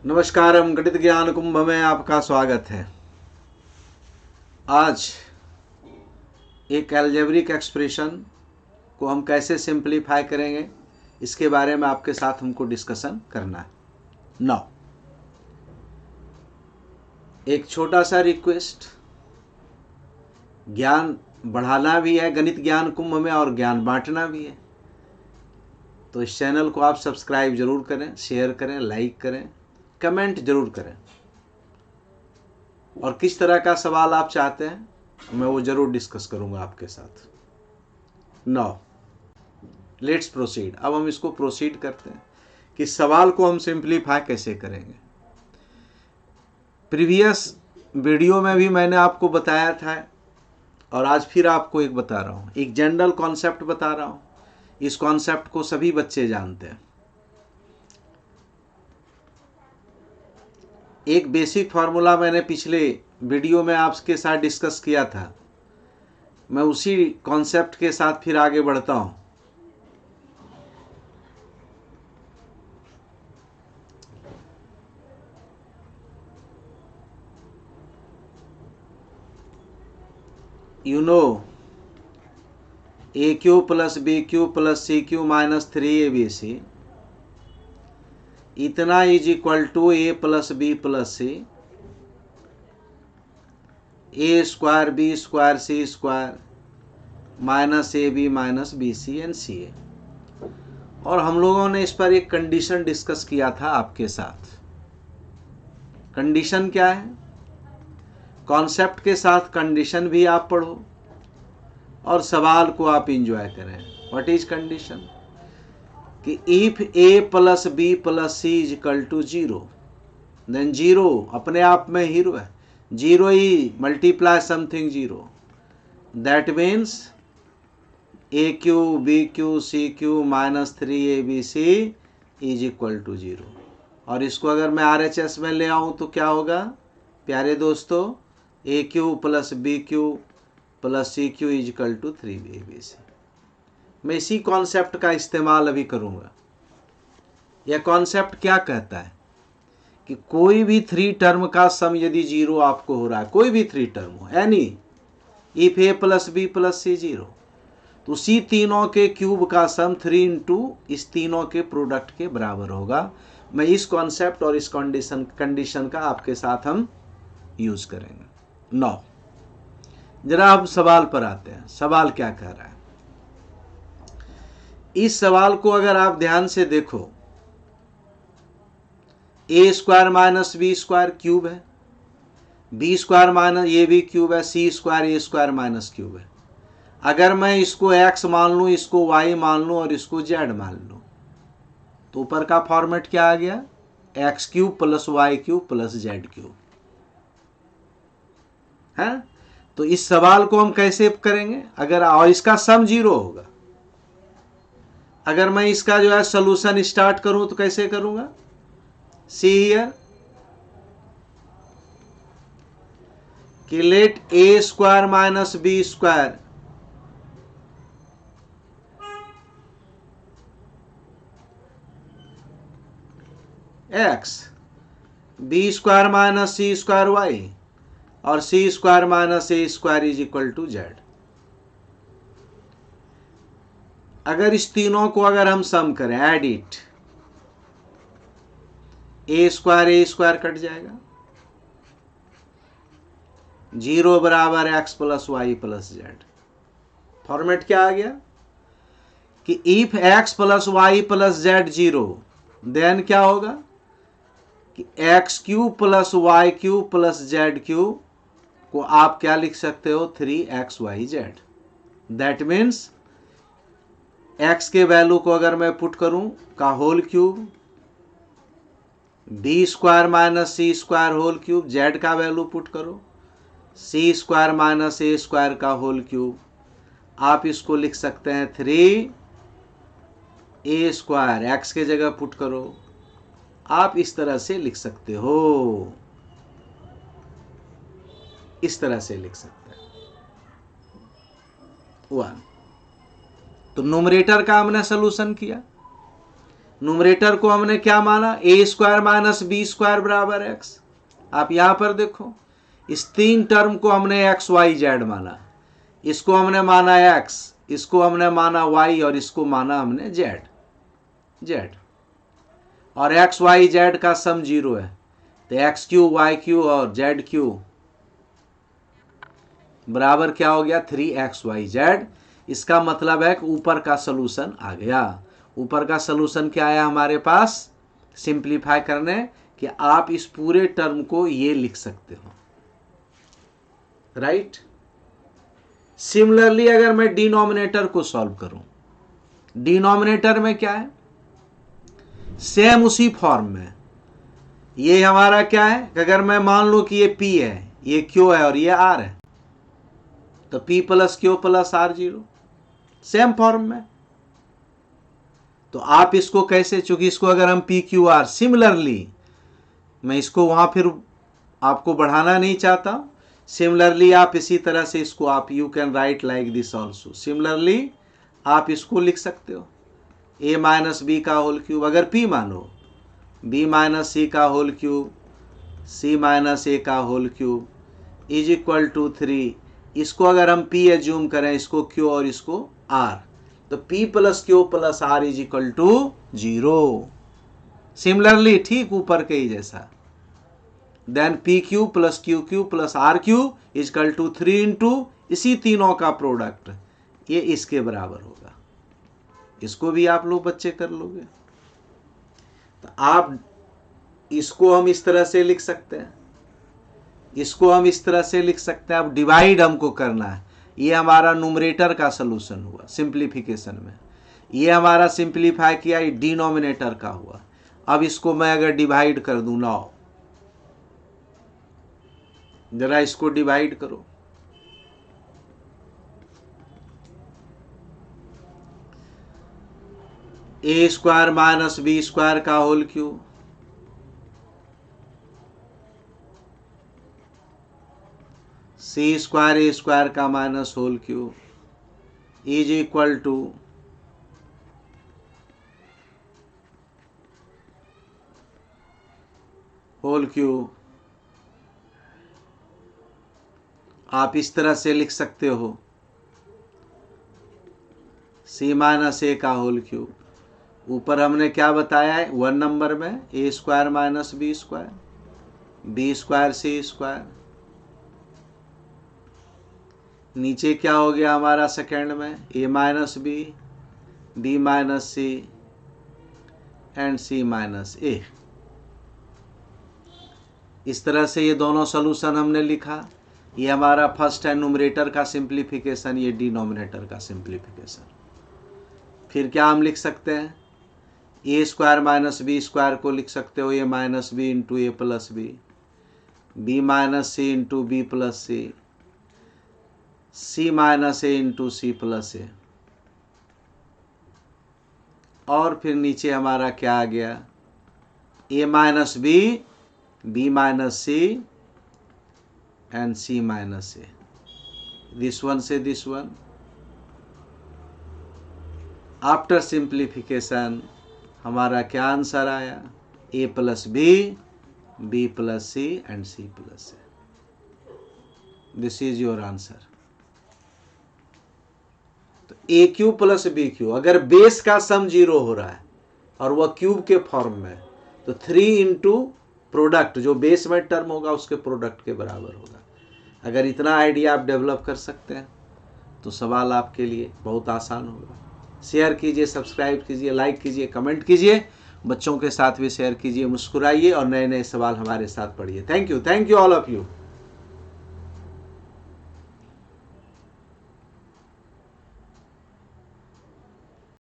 नमस्कारम, गणित ज्ञान कुंभ में आपका स्वागत है। आज एक एल्जेब्रिक एक्सप्रेशन को हम कैसे सिंप्लीफाई करेंगे इसके बारे में आपके साथ हमको डिस्कशन करना है। नाउ एक छोटा सा रिक्वेस्ट, ज्ञान बढ़ाना भी है गणित ज्ञान कुंभ में और ज्ञान बांटना भी है, तो इस चैनल को आप सब्सक्राइब जरूर करें, शेयर करें, लाइक करें, कमेंट जरूर करें और किस तरह का सवाल आप चाहते हैं मैं वो जरूर डिस्कस करूंगा आपके साथ। Now let's proceed. अब हम इसको प्रोसीड करते हैं कि सवाल को हम सिंप्लीफाई कैसे करेंगे। प्रीवियस वीडियो में भी मैंने आपको बताया था और आज फिर आपको एक बता रहा हूँ, एक जनरल कॉन्सेप्ट बता रहा हूँ। इस कॉन्सेप्ट को सभी बच्चे जानते हैं। एक बेसिक फार्मूला मैंने पिछले वीडियो में आपके साथ डिस्कस किया था, मैं उसी कॉन्सेप्ट के साथ फिर आगे बढ़ता हूं। You know a cube plus b cube plus c cube minus 3abc इतना is equal to a plus b plus c a square b square c square minus a b minus b c and c a. और हम लोगों ने इस पर एक condition discuss किया था आपके साथ। कंडीशन क्या है? कॉन्सेप्ट के साथ कंडीशन भी आप पढ़ो और सवाल को आप इंजॉय करें। What is condition? कि if a plus b plus c is equal to 0, then 0 अपने आप में हीरो है। 0 ही multiply something 0, that means a cube b cube c cube minus 3abc is equal to 0। और इसको अगर मैं RHS में ले आऊँ तो क्या होगा प्यारे दोस्तों? A cube plus b cube plus c cube is equal to 3abc। मैं इसी कॉन्सेप्ट का इस्तेमाल अभी करूँगा। यह कॉन्सेप्ट क्या कहता है कि कोई भी 3 टर्म का सम यदि 0 आपको हो रहा है, कोई भी 3 टर्म हो, any if a plus b plus c 0, तो उसी तीनों के क्यूब का सम 3 इंटू इस तीनों के प्रोडक्ट के बराबर होगा। मैं इस कॉन्सेप्ट और इस कंडीशन का आपके साथ हम यूज करेंगे। नौ जरा अब सवाल पर आते हैं। सवाल क्या कह रहा है? इस सवाल को अगर आप ध्यान से देखो, a square minus b square cube है, b square minus a b cube है, c square a square minus cube है। अगर मैं इसको x मान लूं, इसको y मान लूं और इसको z मान लूं, तो ऊपर का फॉर्मेट क्या आ गया? X cube plus y cube plus z cube है। तो इस सवाल को हम कैसे करेंगे? अगर और इसका सम 0 होगा, अगर मैं इसका जो है सोल्यूशन स्टार्ट करूं तो कैसे करूंगा? सी हियर कि let a square minus b square x, b square minus c square y और c square minus a square is equal to z. अगर इस तीनों को अगर हम सम करें, add it, a square cut जाएगा, 0 बराबर x plus y plus z. Format क्या आ गया कि if x plus y plus z 0, then क्या होगा कि x cube plus y cube plus z cube को आप क्या लिख सकते हो? 3xyz। दैट मीन्स x के वैल्यू को अगर मैं पुट करूं का whole cube, b square minus c square whole cube, z का वैल्यू पुट करो c square minus a square का होल क्यूब। आप इसको लिख सकते हैं 3a स्क्वायर, एक्स के जगह पुट करो, आप इस तरह से लिख सकते हो, इस तरह से लिख सकते हैं 1। तो न्यूमरेटर का हमने सोल्यूशन किया, न्यूमरेटर को हमने क्या माना, ए स्क्वायर माइनस बी स्क्वायर बराबर एक्स। आप यहां पर देखो, इस तीन टर्म को हमने एक्स वाई जेड माना, इसको हमने माना एक्स, इसको हमने माना वाई और इसको माना हमने जेड। जेड और एक्स वाई जेड का सम 0 है, तो एक्स क्यू वाई क्यू और जेड क्यू बराबर क्या हो गया, 3xyz। इसका मतलब है कि ऊपर का सोल्यूशन आ गया। ऊपर का सोल्यूशन क्या आया हमारे पास, सिंप्लीफाई करने कि आप इस पूरे टर्म को ये लिख सकते हो, राइट। सिमिलरली अगर मैं डिनोमिनेटर को सॉल्व करूं, डिनोमिनेटर में क्या है, सेम उसी फॉर्म में। ये हमारा क्या है, अगर मैं मान लूं कि ये P है, ये Q है और ये R है, तो P plus Q plus R 0, same form में। तो आप इसको कैसे, चूंकि इसको अगर हम P Q R, सिमिलरली मैं इसको वहां फिर आपको बढ़ाना नहीं चाहता, सिमिलरली आप इसी तरह से इसको आप you can write like this also. Similarly आप इसको लिख सकते हो, a माइनस बी का होल क्यूब, अगर P मानो b माइनस सी का whole cube, c minus a का whole cube is equal to 3। इसको अगर हम P एज्यूम करें, इसको Q और इसको R, तो P plus Q plus R is equal to 0। Similarly ठीक ऊपर के ही जैसा, then PQ plus QQ plus RQ is equal to 3 into इसी तीनों का प्रोडक्ट, ये इसके बराबर होगा। इसको भी आप लोग बच्चे कर लोगे। तो आप इसको हम इस तरह से लिख सकते हैं, इसको हम इस तरह से लिख सकते हैं। अब डिवाइड हमको करना है, ये हमारा न्यूमरेटर का सलूशन हुआ सिंप्लीफिकेशन में, ये हमारा सिंप्लीफाई किया, ये डिनोमिनेटर का हुआ। अब इसको मैं अगर डिवाइड कर दूं, लाओ जरा इसको डिवाइड करो, a square minus b square का whole cube, c square a square का minus whole cube is equal to whole cube. आप इस तरह से लिख सकते हो, सी माइनस ए का होल क्यूब, ऊपर हमने क्या बताया है 1 नंबर में, a square minus b square, b square c square, नीचे क्या हो गया हमारा सेकेंड में, a minus b minus c and c minus a. इस तरह से ये दोनों सोल्यूशन हमने लिखा। ये हमारा फर्स्ट है न्यूमरेटर का सिंप्लीफिकेशन, ये डिनोमिनेटर का सिंप्लीफिकेशन। फिर क्या हम लिख सकते हैं, a square minus b square को लिख सकते हो a minus b into a plus b minus c into b plus c minus a into c plus a. और फिर नीचे हमारा क्या आ गया, a minus b minus c and c minus a, this one से दिस वन। आफ्टर सिंप्लीफिकेशन हमारा क्या आंसर आया, a plus b plus c and c plus a. This is your answer. तो ए क्यूब प्लस बी क्यूब, अगर base का सम 0 हो रहा है और वह क्यूब के फॉर्म में, तो 3 इंटू प्रोडक्ट जो बेस में टर्म होगा उसके प्रोडक्ट के बराबर होगा। अगर इतना आइडिया आप डेवलप कर सकते हैं तो सवाल आपके लिए बहुत आसान होगा। शेयर कीजिए, सब्सक्राइब कीजिए, लाइक कीजिए, कमेंट कीजिए, बच्चों के साथ भी शेयर कीजिए, मुस्कुराइए और नए नए सवाल हमारे साथ पढ़िए। Thank you all of you.